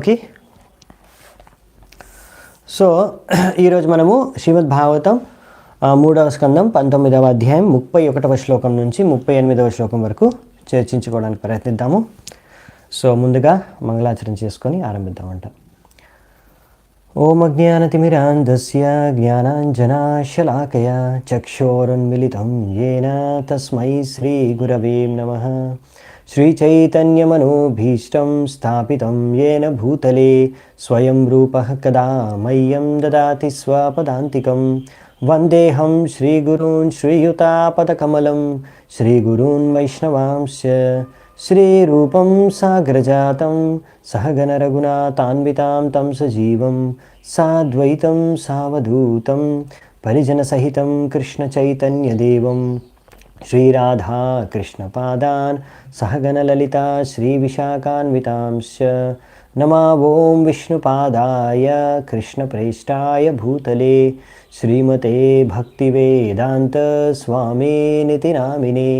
Okay. So ఈరోజు మనము శ్రీమద్ భాగవతం 3వ స్కందం 19వ అధ్యాయం 31వ శ్లోకం నుంచి 38వ శ్లోకం వరకు చర్చించుకోవడానికి ప్రయత్నిద్దాము. సో ముందుగా మంగళాచరణ చేసుకొని ఆరంభిద్దామంట. ఓం అజ్ఞానతిమిరాంధస్య జ్ఞానాంజనాశలాకయా చక్షోరున్మిళితం యేన తస్మై శ్రీగురవే నమః. శ్రీచైతన్యమనోభీష్టం స్థాపితం యేన భూతలే స్వయం రూపః కదా మह्यं దదాతి స్వపదాంతికం. వందేహం శ్రీగురూన్ శ్రీయుతాపదకమలం శ్రీగురూన్ వైష్ణవాంశ్చ. శ్రీరూపం సాగ్రజాతం సహగణ రఘునాథాన్వితాం తం సజీవం సాద్వైతం సావధూతం పరిజనసహితం కృష్ణచైతన్యదేవం శ్రీరాధా కృష్ణపాదాన్ సహగణ లలితా శ్రీవిశాఖాన్వితాంశ్చ. నమో ఓం విష్ణుపాదాయ కృష్ణప్రేష్టాయ భూతలే శ్రీమతే భక్తివేదాంత స్వామినితి నామినే.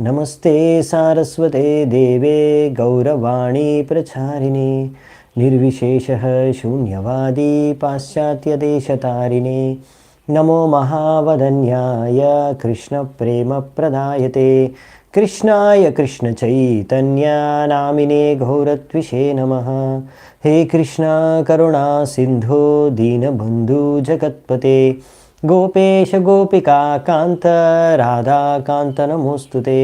నమస్తే సారస్వతే దేవే గౌరవాణి ప్రచారిణే నిర్విశేషః శూన్యవాదీ పాశ్చాత్యదేశతారిణే. నమో మహావదన్యాయ కృష్ణప్రేమప్రదాయతే కృష్ణాయ కృష్ణచైతన్య నామినే ఘోరత్విషే నమః. హే కృష్ణ కరుణా సింధో దీనబంధు జగత్పతే గోపేశ గోపికా కాంత రాధాకాంత నమోస్తుతే.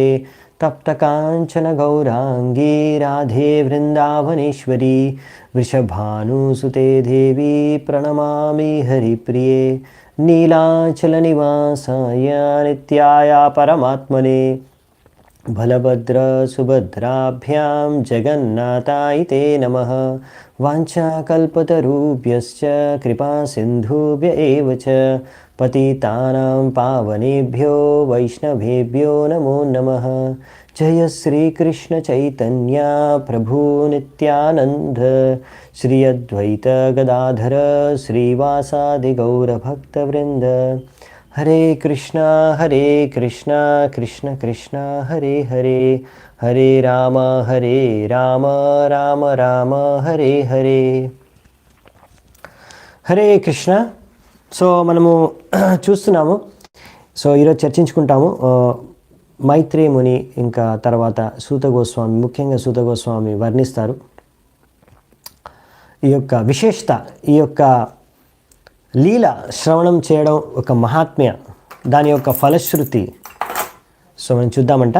తప్త కాంచన గౌరాంగీ రాధే వృందావనేశ్వరీ వృషభానుసుతే దేవీ ప్రణమామి హరిప్రియే. నీలాచల నివాసాయ నిత్యాయ పరమాత్మనే బలభద్ర సుభద్రాభ్యాం జగన్నాథాయ తే నమః. వాంఛాకల్పతరుభ్యశ్చ కృపా సింధుభ్య ఏవ చ పతితానాం పావనేభ్యో వైష్ణవేభ్యో నమో నమః. జయ శ్రీకృష్ణ చైతన్య ప్రభు నిత్యానంద శ్రీ అద్వైత గదాధర శ్రీవాసాది గౌరభక్తవృంద. హరే కృష్ణ కృష్ణ కృష్ణ హరే హరే హరే రామ రామ రామ హరే హరే. హరే కృష్ణ. సో మనము చూస్తున్నాము. సో ఈరోజు చర్చించుకుంటాము మైత్రేయ ముని ఇంకా తర్వాత సూత గోస్వామి, ముఖ్యంగా సూత గోస్వామి వర్ణిస్తారు ఈ యొక్క విశేషత, ఈ యొక్క లీల శ్రవణం చేయడం ఒక మహాత్మ్య, దాని యొక్క ఫలశ్రుతి. సో మనం చూద్దామంట.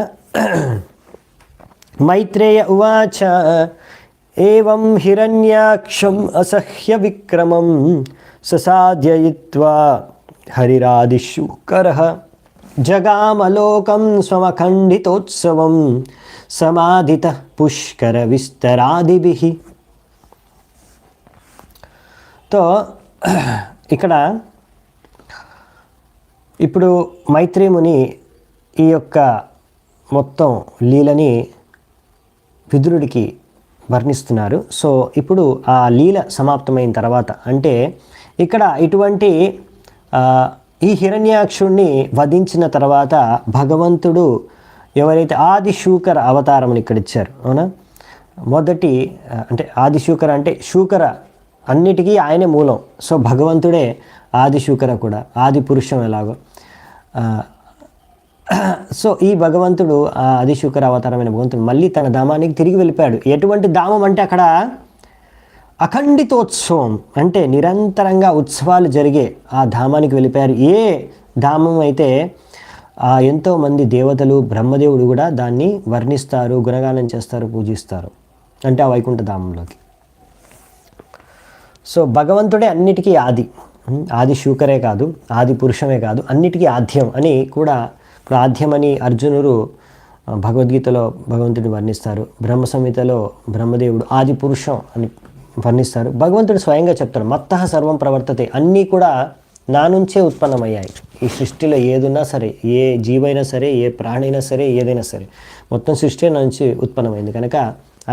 మైత్రేయ ఉవాచ ఏవం హిరణ్యాక్షం అసహ్య విక్రమం ససాధ్యయిత్వా హరిరాదిశూకరః జగామలోకం స్వమఖండితోత్సవం సమాధితః పుష్కర విస్తరాదిభిః. తో ఇక్కడ ఇప్పుడు మైత్రేయ ముని ఈ యొక్క మొత్తం లీలని విదురుడికి వర్ణిస్తున్నారు. సో ఇప్పుడు ఆ లీల సమాప్తమైన తర్వాత, అంటే ఇక్కడ ఇటువంటి ఈ హిరణ్యాక్షుణ్ణి వధించిన తర్వాత భగవంతుడు ఎవరైతే ఆదిశూకర అవతారం అని ఇక్కడ ఇచ్చారు, అవునా, మొదటి అంటే ఆదిశూకర అంటే శూకర అన్నిటికీ ఆయనే మూలం. సో భగవంతుడే ఆదిశూకర కూడా, ఆది పురుషం ఎలాగో. సో ఈ భగవంతుడు ఆదిశూకర అవతారమైన భగవంతుడు మళ్ళీ తన ధామానికి తిరిగి వెళ్ళిపోయాడు. ఎటువంటి ధామం అంటే అక్కడ అఖండితోత్సవం, అంటే నిరంతరంగా ఉత్సవాలు జరిగే ఆ ధామానికి వెళ్ళిపోయారు. ఏ ధామం అయితే ఎంతోమంది దేవతలు, బ్రహ్మదేవుడు కూడా దాన్ని వర్ణిస్తారు, గుణగానం చేస్తారు, పూజిస్తారు, అంటే ఆ వైకుంఠ ధామంలోకి. సో భగవంతుడే అన్నిటికీ ఆది శూకరే కాదు, ఆది పురుషమే కాదు, అన్నిటికీ ఆద్యం అని కూడా. ఇప్పుడు ఆద్యమని అర్జునుడు భగవద్గీతలో భగవంతుడిని వర్ణిస్తారు, బ్రహ్మ సంహితలో బ్రహ్మదేవుడు ఆది పురుషం అని వర్ణిస్తారు. భగవంతుడు స్వయంగా చెప్తాడు మత్తః సర్వం ప్రవర్తతే, అన్నీ కూడా నా నుంచే ఉత్పన్నమయ్యాయి. ఈ సృష్టిలో ఏదున్నా సరే, ఏ జీవైనా సరే, ఏ ప్రాణైనా సరే, ఏదైనా సరే, మొత్తం సృష్టి నుంచి ఉత్పన్నమైంది కనుక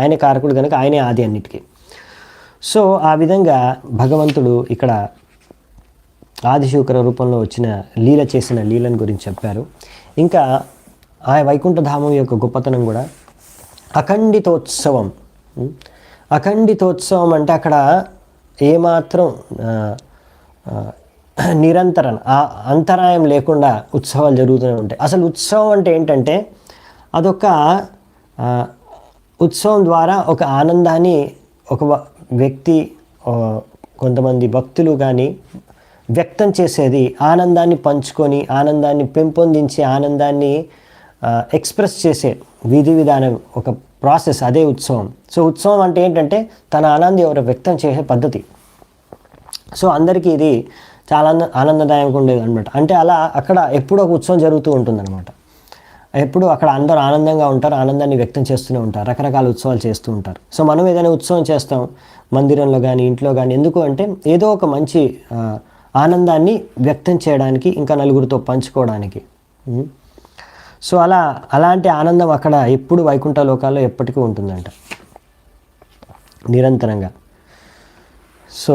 ఆయనే కారకుడు కనుక ఆయనే ఆది అన్నిటికీ. సో ఆ విధంగా భగవంతుడు ఇక్కడ ఆదిశూకర రూపంలో వచ్చిన లీల చేసిన లీలను గురించి చెప్పారు. ఇంకా ఆ వైకుంఠధామం యొక్క గొప్పతనం కూడా అఖండితోత్సవం. అఖండితోత్సవం అంటే అక్కడ ఏమాత్రం నిరంతరం అంతరాయం లేకుండా ఉత్సవాలు జరుగుతూనే ఉంటాయి. అసలు ఉత్సవం అంటే ఏంటంటే అదొక ఉత్సవం ద్వారా ఒక ఆనందాన్ని ఒక వ్యక్తి, కొంతమంది భక్తులు కానీ వ్యక్తం చేసేది, ఆనందాన్ని పంచుకొని ఆనందాన్ని పెంపొందించి ఆనందాన్ని ఎక్స్ప్రెస్ చేసే విధి విధానం, ఒక ప్రాసెస్, అదే ఉత్సవం. సో ఉత్సవం అంటే ఏంటంటే తన ఆనందం ఎవరు వ్యక్తం చేసే పద్ధతి. సో అందరికీ ఇది చాలా ఆనందదాయకంగా ఉండేది అనమాట. అంటే అలా అక్కడ ఎప్పుడూ ఒక ఉత్సవం జరుగుతూ ఉంటుందన్నమాట. ఎప్పుడు అక్కడ అందరూ ఆనందంగా ఉంటారు, ఆనందాన్ని వ్యక్తం చేస్తూనే ఉంటారు, రకరకాల ఉత్సవాలు చేస్తూ ఉంటారు. సో మనం ఏదైనా ఉత్సవం చేస్తాం మందిరంలో కానీ ఇంట్లో కానీ, ఎందుకు అంటే ఏదో ఒక మంచి ఆనందాన్ని వ్యక్తం చేయడానికి, ఇంకా నలుగురితో పంచుకోవడానికి. సో అలాంటి ఆనందం అక్కడ ఎప్పుడు వైకుంఠ లోకాల్లో ఎప్పటికీ ఉంటుందంట, నిరంతరంగా. సో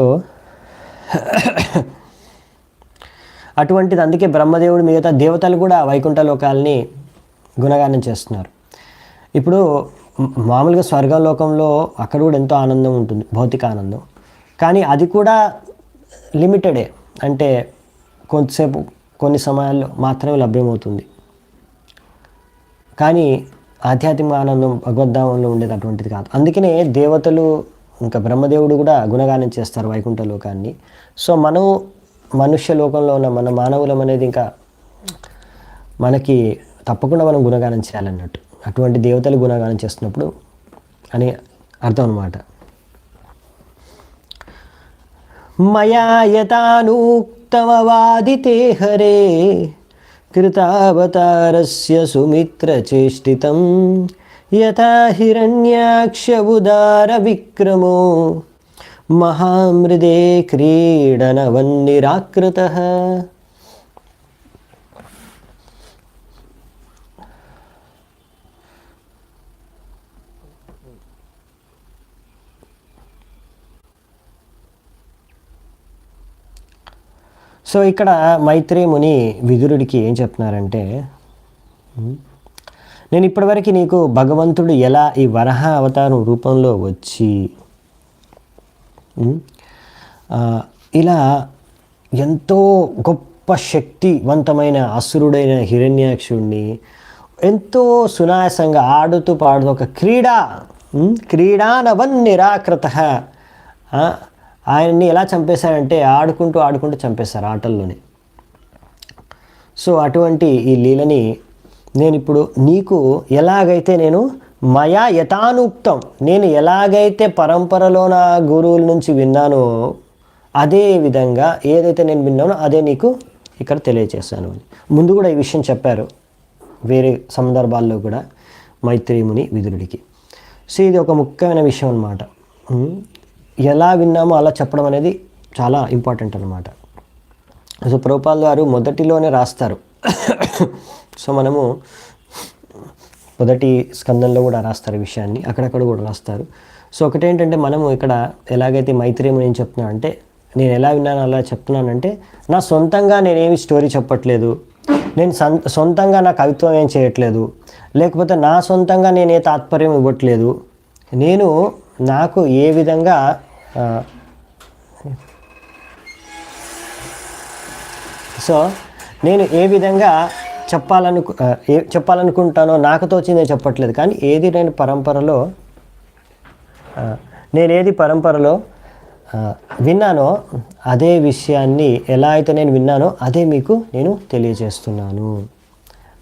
అటువంటిది అందుకే బ్రహ్మదేవుడు మిగతా దేవతలు కూడా వైకుంఠ లోకాలని గుణగానం చేస్తున్నారు. ఇప్పుడు మామూలుగా స్వర్గలోకంలో అక్కడ కూడా ఎంతో ఆనందం ఉంటుంది, భౌతిక ఆనందం. కానీ అది కూడా లిమిటెడే, అంటే కొంతసేపు కొన్ని సమయాల్లో మాత్రమే లభ్యమవుతుంది. కానీ ఆధ్యాత్మిక ఆనందం భగవద్ధామంలో ఉండేది అటువంటిది కాదు. అందుకనే దేవతలు ఇంకా బ్రహ్మదేవుడు కూడా గుణగానం చేస్తారు వైకుంఠ లోకాన్ని. సో మనం మనుష్య లోకంలో ఉన్న మన మానవులం అనేది ఇంకా మనకి తప్పకుండా మనం గుణగానం చేయాలన్నట్టు, అటువంటి దేవతలు గుణగానం చేస్తున్నప్పుడు అని అర్థం అన్నమాట. మయా యతానూక్తమవాదితే హరే కృతావతారస్య సుమిత్రచేష్టితం యథా హిరణ్యాక్ష ఉదార విక్రమో మహామృదే క్రీడనవన్నిరాకృతః. సో ఇక్కడ మైత్రేయ ముని విదురుడికి ఏం చెప్తున్నారంటే, నేను ఇప్పటివరకు నీకు భగవంతుడు ఎలా ఈ వరహ అవతారం రూపంలో వచ్చి ఇలా ఎంతో గొప్ప శక్తివంతమైన అసురుడైన హిరణ్యాక్షుడిని ఎంతో సునాయాసంగా ఆడుతూ పాడుతూ ఒక క్రీడానవన్నిరాకృతః, ఆయన్ని ఎలా చంపేశారంటే ఆడుకుంటూ చంపేశారు ఆటల్లోనే. సో అటువంటి ఈ లీలని నేను ఇప్పుడు నీకు ఎలాగైతే నేను మయా యథానుక్తం, నేను ఎలాగైతే పరంపరలో నా గురువుల నుంచి విన్నానో అదే విధంగా ఏదైతే నేను విన్నానో అదే నీకు ఇక్కడ తెలియచేశాను అని ముందు కూడా ఈ విషయం చెప్పారు వేరే సందర్భాల్లో కూడా మైత్రేయ ముని విదురుడికి. సో ఇది ఒక ముఖ్యమైన విషయం అన్నమాట. ఎలా విన్నామో అలా చెప్పడం అనేది చాలా ఇంపార్టెంట్ అన్నమాట. సో ప్రభుపాద గారు మొదటిలోనే రాస్తారు. సో మనము మొదటి స్కందంలో కూడా రాస్తారు ఈ విషయాన్ని, అక్కడక్కడ కూడా రాస్తారు. సో ఒకటేంటంటే మనము ఇక్కడ ఎలాగైతే మైత్రేయ ముని ఏం చెప్తున్నాను అంటే, నేను ఎలా విన్నాను అలా చెప్తున్నానంటే, నా సొంతంగా నేనేమి స్టోరీ చెప్పట్లేదు, నేను సొంతంగా నా కవిత్వం ఏం చేయట్లేదు, లేకపోతే నా సొంతంగా నేనే తాత్పర్యం ఇవ్వట్లేదు. నేను నాకు ఏ విధంగా సో నేను ఏ విధంగా చెప్పాలనుకుంటానో నాకు తోచిందే చెప్పట్లేదు. కానీ ఏది నేను పరంపరలో విన్నానో అదే విషయాన్ని ఎలా అయితే నేను విన్నానో అదే మీకు నేను తెలియజేస్తున్నాను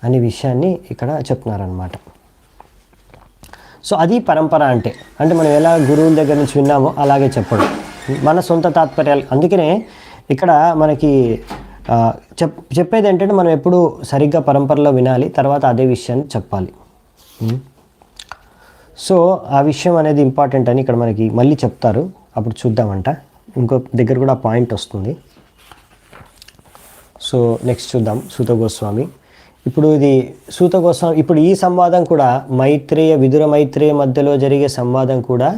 అనే విషయాన్ని ఇక్కడ చెప్తున్నారనమాట. సో అది పరంపర అంటే మనం ఎలా గురువుల దగ్గర నుంచి విన్నామో అలాగే చెప్పడం, మన సొంత తాత్పర్యాలు. అందుకనే ఇక్కడ మనకి చెప్పేది ఏంటంటే మనం ఎప్పుడు సరిగ్గా పరంపరలో వినాలి, తర్వాత అదే విషయాన్ని చెప్పాలి. సో ఆ విషయం అనేది ఇంపార్టెంట్ అని ఇక్కడ మనకి మళ్ళీ చెప్తారు, అప్పుడు చూద్దామంట. ఇంకో దగ్గర కూడా పాయింట్ వస్తుంది. సో నెక్స్ట్ చూద్దాం సూత గోస్వామి. ఇప్పుడు ఇది సూత గోస్వామి, ఇప్పుడు ఈ సంవాదం కూడా విదుర మైత్రేయ మధ్యలో జరిగే సంవాదం కూడా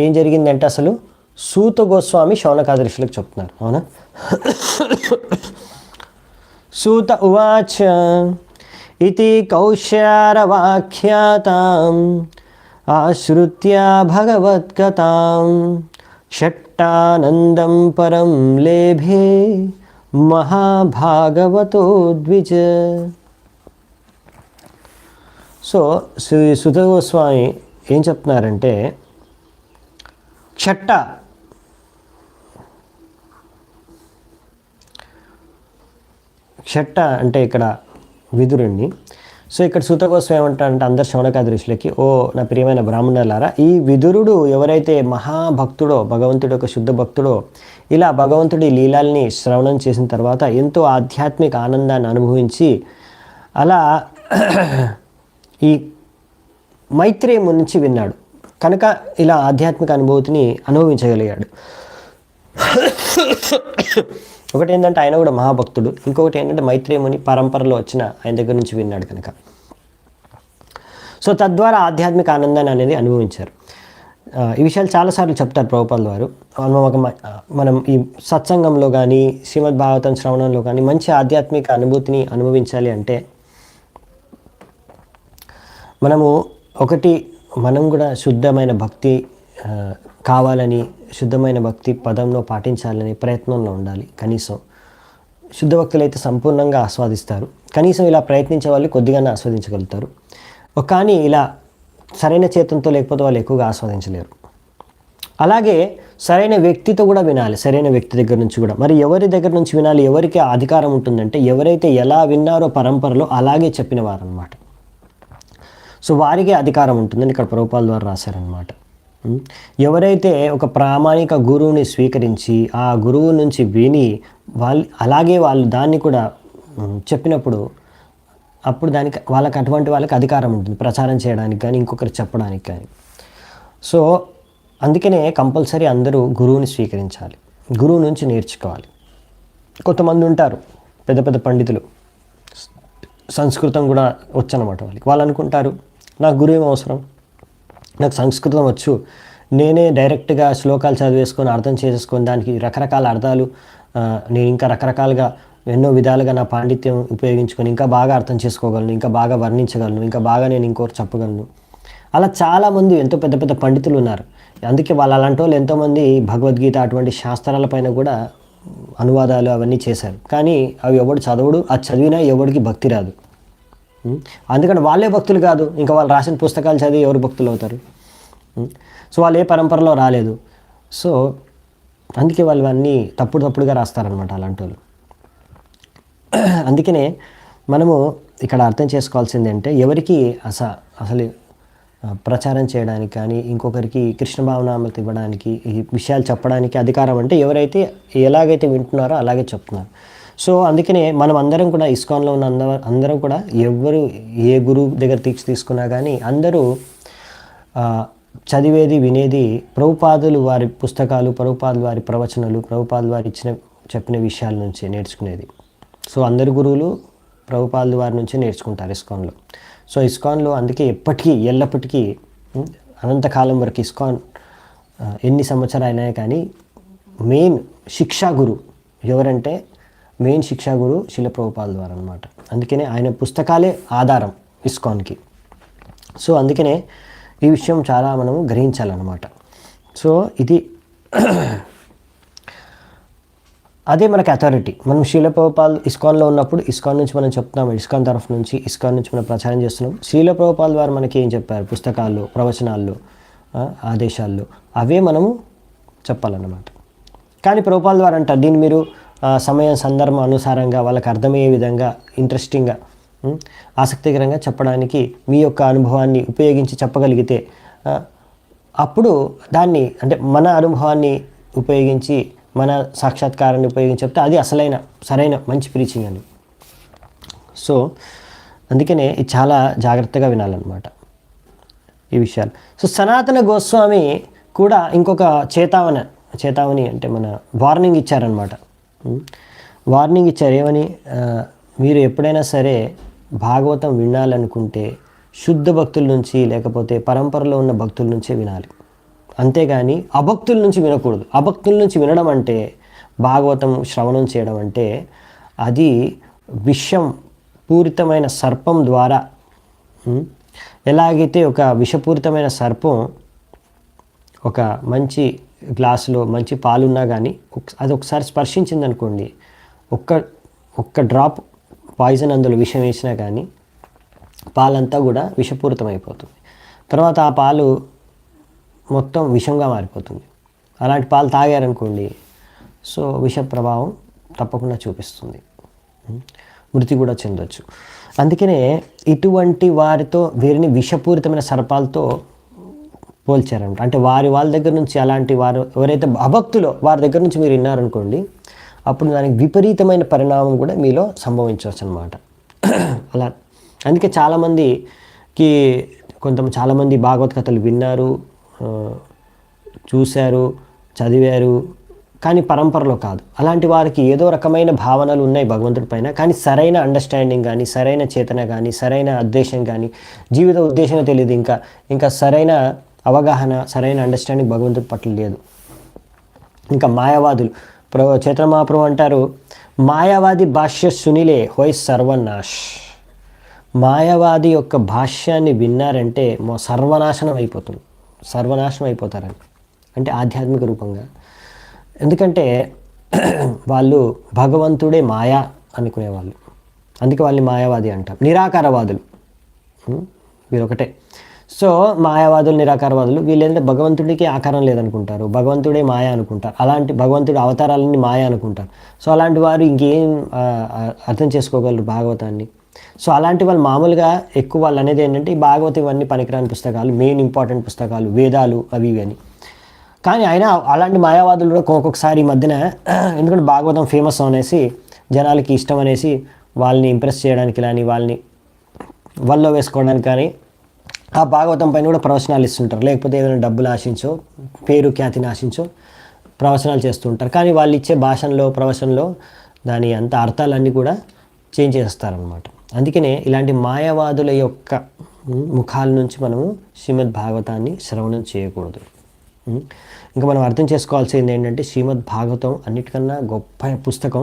ఏం జరిగిందంటే అసలు సూత గోస్వామి శౌనకాది ఋషులకు చెప్తున్నారు. అవునా? సూత ఉవాచ ఇతి కౌశ్యారవాఖ్యాతాం ఆశ్రుత్య భగవద్గతాం షట్టానందం పరం లేభే మహాభాగవతో ద్విజ. సో శ్రీ సుత గోస్వామి ఏం చెప్తున్నారంటే క్షట్ట అంటే ఇక్కడ విదురుణ్ణి. సో ఇక్కడ సూత గోస్వామి ఏమంటారంటే అందరు శౌనకాది ఋషులకి, ఓ నా ప్రియమైన బ్రాహ్మణులారా, ఈ విదురుడు ఎవరైతే మహాభక్తుడో, భగవంతుడు యొక్క శుద్ధ భక్తుడో, ఇలా భగవంతుడి లీలాల్ని శ్రవణం చేసిన తర్వాత ఎంతో ఆధ్యాత్మిక ఆనందాన్ని అనుభవించి అలా ఈ మైత్రేయము నుంచి విన్నాడు కనుక ఇలా ఆధ్యాత్మిక అనుభూతిని అనుభవించగలిగాడు. ఒకటి ఏంటంటే ఆయన కూడా మహాభక్తుడు, ఇంకొకటి ఏంటంటే మైత్రేయముని పరంపరలో వచ్చిన ఆయన దగ్గర నుంచి విన్నాడు కనుక. సో తద్వారా ఆధ్యాత్మిక ఆనందాన్ని అనేది అనుభవించారు. ఈ విషయాలు చాలాసార్లు చెప్తారు ప్రభుపాదుల వారు. మనం ఈ సత్సంగంలో కానీ శ్రీమద్ భాగవతం శ్రవణంలో కానీ మంచి ఆధ్యాత్మిక అనుభూతిని అనుభవించాలి అంటే మనం కూడా శుద్ధమైన భక్తి కావాలని, శుద్ధమైన భక్తి పదంలో పాటించాలని ప్రయత్నంలో ఉండాలి. కనీసం శుద్ధ భక్తులు అయితే సంపూర్ణంగా ఆస్వాదిస్తారు, కనీసం ఇలా ప్రయత్నించే వాళ్ళు కొద్దిగానే ఆస్వాదించగలుగుతారు. కానీ ఇలా సరైన చేతంతో లేకపోతే వాళ్ళు ఎక్కువగా ఆస్వాదించలేరు. అలాగే సరైన వ్యక్తితో కూడా వినాలి, సరైన వ్యక్తి దగ్గర నుంచి కూడా. మరి ఎవరి దగ్గర నుంచి వినాలి, ఎవరికి అధికారం ఉంటుందంటే ఎవరైతే ఎలా విన్నారో పరంపరలో అలాగే చెప్పిన వారు అనమాట. సో వారికే అధికారం ఉంటుందని ఇక్కడ ప్రభుపాదుల ద్వారా రాశారనమాట. ఎవరైతే ఒక ప్రామాణిక గురువుని స్వీకరించి ఆ గురువు నుంచి విని వాళ్ళు దాన్ని కూడా చెప్పినప్పుడు అప్పుడు వాళ్ళకి అటువంటి వాళ్ళకి అధికారం ఉంటుంది ప్రచారం చేయడానికి కానీ ఇంకొకరు చెప్పడానికి కానీ. సో అందుకనే కంపల్సరీ అందరూ గురువుని స్వీకరించాలి, గురువు నుంచి నేర్చుకోవాలి. కొంతమంది ఉంటారు పెద్ద పెద్ద పండితులు, సంస్కృతం కూడా వచ్చనమాట వాళ్ళు అనుకుంటారు నాకు గురువు ఏం అవసరం, నాకు సంస్కృతం వచ్చు, నేనే డైరెక్ట్గా శ్లోకాలు చదివేసుకొని అర్థం చేసేసుకొని దానికి రకరకాల అర్థాలు నేను ఇంకా రకరకాలుగా ఎన్నో విధాలుగా నా పాండిత్యం ఉపయోగించుకొని ఇంకా బాగా అర్థం చేసుకోగలను, ఇంకా బాగా వర్ణించగలను, ఇంకా బాగా నేను ఇంకోటి చెప్పగలను. అలా చాలామంది ఎంతో పెద్ద పెద్ద పండితులు ఉన్నారు. అందుకే అలాంటి వాళ్ళు ఎంతోమంది భగవద్గీత అటువంటి శాస్త్రాలపైన కూడా అనువాదాలు అవన్నీ చేశారు. కానీ అవి ఎవడు చదవడు, అది చదివినా ఎవడికి భక్తి రాదు. అందుకని వాళ్ళే భక్తులు కాదు, ఇంకా వాళ్ళు రాసిన పుస్తకాలు చదివి ఎవరు భక్తులు అవుతారు? సో వాళ్ళు ఏ పరంపరలో రాలేదు. సో అందుకే వాళ్ళు అన్నీ తప్పుడుగా రాస్తారనమాట అలాంటి వాళ్ళు. అందుకనే మనము ఇక్కడ అర్థం చేసుకోవాల్సింది అంటే ఎవరికి అసలు ప్రచారం చేయడానికి కానీ ఇంకొకరికి కృష్ణ భావనామృతి ఇవ్వడానికి ఈ విషయాలు చెప్పడానికి అధికారం అంటే ఎవరైతే ఎలాగైతే వింటున్నారో అలాగే చెప్తున్నారు. సో అందుకనే మనం అందరం కూడా ఇస్కాన్లో ఉన్న అందరం కూడా ఎవరు ఏ గురువు దగ్గర తీసుకున్నా కానీ అందరూ చదివేది వినేది ప్రభుపాదులు వారి పుస్తకాలు, ప్రభుపాదులు వారి ప్రవచనాలు, ప్రభుపాదులు వారి చెప్పిన విషయాల నుంచి నేర్చుకునేది. సో అందరు గురువులు ప్రభుపాదులు వారి నుంచి నేర్చుకుంటారు ఇస్కాన్లో. సో ఇస్కాన్లో అందుకే ఎల్లప్పటికీ అనంతకాలం వరకు ఇస్కాన్ ఎన్ని సంవత్సరాలు అయినా కానీ మెయిన్ శిక్షా గురు ఎవరంటే మెయిన్ శిక్షా గురు శిల ప్రభుపాదుల వారు అనమాట. అందుకనే ఆయన పుస్తకాలే ఆధారం ఇస్కాన్కి. సో అందుకనే ఈ విషయం చాలా మనము గ్రహించాలన్నమాట. సో ఇది అదే మనకి అథారిటీ. మనం శీల ప్రభుపాదులు ఇస్కాన్లో ఉన్నప్పుడు ఇస్కాన్ నుంచి మనం చెప్తున్నాం, ఇస్కాన్ తరఫు నుంచి మనం ప్రచారం చేస్తున్నాం. శీల ప్రభుపాదుల వారు మనకి ఏం చెప్పారు పుస్తకాల్లో, ప్రవచనాల్లో, ఆదేశాల్లో అవే మనము చెప్పాలన్నమాట. కానీ ప్రభుపాదుల వారు అంటారు దీన్ని మీరు సమయం సందర్భం అనుసారంగా వాళ్ళకి అర్థమయ్యే విధంగా ఇంట్రెస్టింగ్గా ఆసక్తికరంగా చెప్పడానికి మీ యొక్క అనుభవాన్ని ఉపయోగించి చెప్పగలిగితే అప్పుడు దాన్ని అంటే మన అనుభవాన్ని ఉపయోగించి మన సాక్షాత్కారాన్ని ఉపయోగించి చెప్తే అది సరైన మంచి ప్రీచింగ్ అని. సో అందుకనే ఇది చాలా జాగ్రత్తగా వినాలన్నమాట ఈ విషయాలు. సో సనాతన గోస్వామి కూడా ఇంకొక చేతావని అంటే మన వార్నింగ్ ఇచ్చారనమాట. వార్నింగ్ ఇచ్చారు ఏమని, మీరు ఎప్పుడైనా సరే భాగవతం వినాలనుకుంటే శుద్ధ భక్తుల నుంచి లేకపోతే పరంపరలో ఉన్న భక్తుల నుంచే వినాలి, అంతేగాని అభక్తుల నుంచి వినకూడదు. అభక్తుల నుంచి వినడం అంటే భాగవతం శ్రవణం చేయడం అంటే అది విషం పూరితమైన సర్పం ద్వారా ఎలాగైతే ఒక విషపూరితమైన సర్పం ఒక మంచి గ్లాసులో మంచి పాలున్నా కానీ అది ఒకసారి స్పర్శించింది అనుకోండి, ఒక్క డ్రాప్ పాయిజన్ అందులో విషం వేసినా కానీ పాలంతా కూడా విషపూరితమైపోతుంది. తర్వాత ఆ పాలు మొత్తం విషంగా మారిపోతుంది. అలాంటి పాలు తాగారనుకోండి, సో విష ప్రభావం తప్పకుండా చూపిస్తుంది, మృతి కూడా చెందొచ్చు. అందుకనే ఇటువంటి వారితో వీరిని విషపూరితమైన సర్పాలతో పోల్చారంట. అంటే వాళ్ళ దగ్గర నుంచి అలాంటి వారు ఎవరైతే అభక్తులో వారి దగ్గర నుంచి మీరు విన్నారనుకోండి, అప్పుడు దానికి విపరీతమైన పరిణామం కూడా మీలో సంభవించవచ్చు అనమాట. అలా అందుకే చాలామంది భాగవత కథలు విన్నారు, చూశారు, చదివారు, కానీ పరంపరలో కాదు. అలాంటి వారికి ఏదో రకమైన భావనలు ఉన్నాయి భగవంతుడి పైన, కానీ సరైన అండర్స్టాండింగ్ కానీ, సరైన చేతన కానీ, సరైన ఉద్దేశం కానీ, జీవిత ఉద్దేశమే తెలియదు, ఇంకా సరైన అవగాహన, సరైన అండర్స్టాండింగ్ భగవంతుడి పట్ల లేదు. ఇంకా మాయావాదులు, చైతన్య మహాప్రభు అంటారు, మాయావాది భాష్య సునిలే హోయ్ సర్వనాశ్. మాయావాది యొక్క భాష్యాన్ని విన్నారంటే సర్వనాశనం అయిపోతారని, అంటే ఆధ్యాత్మిక రూపంగా. ఎందుకంటే వాళ్ళు భగవంతుడే మాయా అనుకునేవాళ్ళు, అందుకే వాళ్ళని మాయావాది అంటాం. నిరాకారవాదులు వీరొకటే. సో మాయావాదులు, నిరాకారవాదులు వీళ్ళు ఏంటంటే భగవంతుడికి ఆకారం లేదనుకుంటారు, భగవంతుడే మాయ అనుకుంటారు, అలాంటి భగవంతుడి అవతారాలన్నీ మాయ అనుకుంటారు. సో అలాంటి వారు ఇంకేం అర్థం చేసుకోగలరు భాగవతాన్ని? సో అలాంటి వాళ్ళు మామూలుగా ఎక్కువ వాళ్ళు అనేది ఏంటంటే ఈ భాగవతం ఇవన్నీ పనికిరాని పుస్తకాలు, మెయిన్ ఇంపార్టెంట్ పుస్తకాలు, వేదాలు అవి ఇవి అని. కానీ అయినా అలాంటి మాయావాదులు కూడా ఒక్కొక్కసారి ఈ మధ్యన, ఎందుకంటే భాగవతం ఫేమస్ అనేసి జనాలకి ఇష్టం అనేసి వాళ్ళని ఇంప్రెస్ చేయడానికి కానీ, వాళ్ళని వల్ల వేసుకోవడానికి కానీ ఆ భాగవతం పైన కూడా ప్రవచనాలు ఇస్తుంటారు. లేకపోతే ఏదైనా డబ్బులు ఆశించో, పేరు ఖ్యాతిని ఆశించో ప్రవచనాలు చేస్తుంటారు. కానీ వాళ్ళు ఇచ్చే ప్రవచనంలో దాని అంత అర్థాలన్నీ కూడా చేంజ్ చేస్తారనమాట. అందుకనే ఇలాంటి మాయావాదుల యొక్క ముఖాల నుంచి మనము శ్రీమద్ భాగవతాన్ని శ్రవణం చేయకూడదు. ఇంకా మనం అర్థం చేసుకోవాల్సింది ఏంటంటే శ్రీమద్ భాగవతం అన్నిటికన్నా గొప్ప పుస్తకం.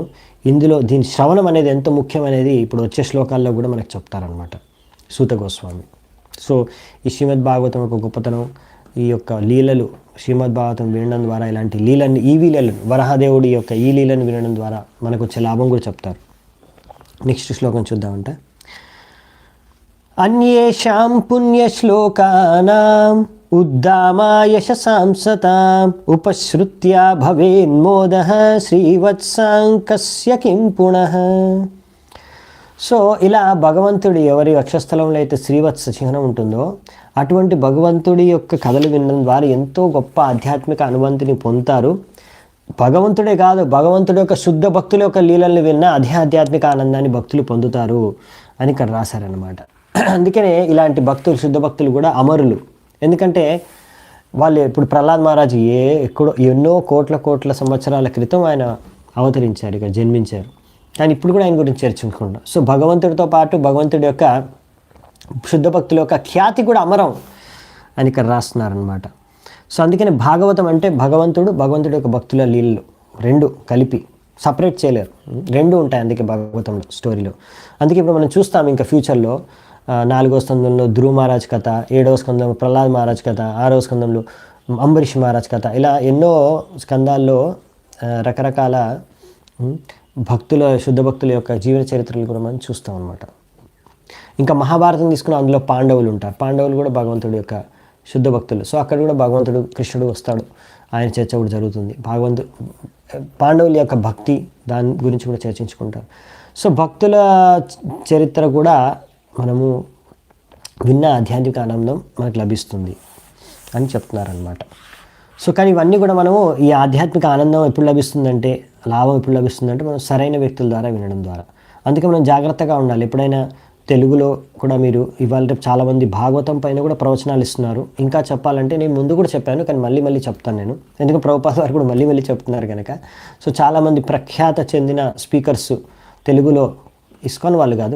ఇందులో దీని శ్రవణం అనేది ఎంత ముఖ్యమనేది ఇప్పుడు వచ్చే శ్లోకాల్లో కూడా మనకు చెప్తారనమాట సూత గోస్వామి. సో ఈ శ్రీమద్ భాగవతం యొక్క గొప్పతనం, ఈ యొక్క లీలలు, శ్రీమద్ భాగవతం వినడం ద్వారా ఈ లీలను వరహదేవుడి యొక్క ఈ లీలను వినడం ద్వారా మనకు వచ్చే లాభం కూడా చెప్తారు. నెక్స్ట్ శ్లోకం చూద్దామంటే, అన్యేషాం పుణ్యశ్లోకానాం ఉద్దామాయశసాం సతాం ఉపశ్రుత్యా భవేన్మోదః శ్రీవత్సాంకస్య కిం పునః. సో ఇలా భగవంతుడి ఎవరి వక్షస్థలంలో అయితే శ్రీవత్స చిహ్నం ఉంటుందో అటువంటి భగవంతుడి యొక్క కథలు వినడం ద్వారా ఎంతో గొప్ప ఆధ్యాత్మిక అనుభూతిని పొందుతారు. భగవంతుడే కాదు, భగవంతుడి యొక్క శుద్ధ భక్తుల యొక్క లీలల్ని విన్న అదే ఆధ్యాత్మిక ఆనందాన్ని భక్తులు పొందుతారు అని ఇక్కడ రాశారనమాట. అందుకనే ఇలాంటి భక్తులు, శుద్ధ భక్తులు కూడా అమరులు. ఎందుకంటే వాళ్ళు ఇప్పుడు ప్రహ్లాద్ మహారాజ్ ఎన్నో కోట్ల సంవత్సరాల క్రితం ఆయన అవతరించారు, ఇక్కడ జన్మించారు. కానీ ఇప్పుడు కూడా ఆయన గురించి చర్చించుకుంటాం. సో భగవంతుడితో పాటు భగవంతుడి యొక్క శుద్ధ భక్తుల యొక్క ఖ్యాతి కూడా అమరం అని ఇక్కడ రాస్తున్నారనమాట. సో అందుకని భాగవతం అంటే భగవంతుడి యొక్క భక్తుల లీలలు రెండు కలిపి సపరేట్ చేయలేరు, రెండు ఉంటాయి అందుకే భగవతంలో స్టోరీలో. అందుకే ఇప్పుడు మనం చూస్తాం ఇంకా ఫ్యూచర్లో 4వ స్కందంలో ధ్రువ మహారాజ్ కథ, 7వ స్కందంలో ప్రహ్లాద్ మహారాజ్ కథ, 6వ స్కందంలో అంబరీష్ మహారాజ్ కథ, ఇలా ఎన్నో స్కందాల్లో రకరకాల భక్తుల, శుద్ధ భక్తుల యొక్క జీవన చరిత్రలు కూడా మనం చూస్తాం అన్నమాట. ఇంకా మహాభారతం తీసుకున్న అందులో పాండవులు ఉంటారు. పాండవులు కూడా భగవంతుడి యొక్క శుద్ధ భక్తులు. సో అక్కడ కూడా భగవంతుడు కృష్ణుడు వస్తాడు, ఆయన చర్చ కూడా జరుగుతుంది. పాండవుల యొక్క భక్తి దాని గురించి కూడా చర్చించుకుంటారు. సో భక్తుల చరిత్ర కూడా మనము విన్న ఆధ్యాత్మిక ఆనందం మనకు లభిస్తుంది అని చెప్తున్నారనమాట. సో కానీ ఇవన్నీ కూడా మనము ఈ ఆధ్యాత్మిక ఆనందం ఎప్పుడు లభిస్తుందంటే, లాభం ఎప్పుడు లభిస్తుందంటే మనం సరైన వ్యక్తుల ద్వారా వినడం ద్వారా. అందుకే మనం జాగ్రత్తగా ఉండాలి. ఎప్పుడైనా తెలుగులో కూడా మీరు ఇవాళ రేపు చాలామంది భాగవతం పైన కూడా ప్రవచనాలు ఇస్తున్నారు. ఇంకా చెప్పాలంటే నేను ముందు కూడా చెప్పాను, కానీ మళ్ళీ చెప్తాను నేను, ఎందుకంటే ప్రభుపాద వారు కూడా మళ్ళీ చెప్తున్నారు కనుక. సో చాలామంది ప్రఖ్యాత చెందిన స్పీకర్స్ తెలుగులో, ఇస్కాన్ వాళ్ళు కాదు,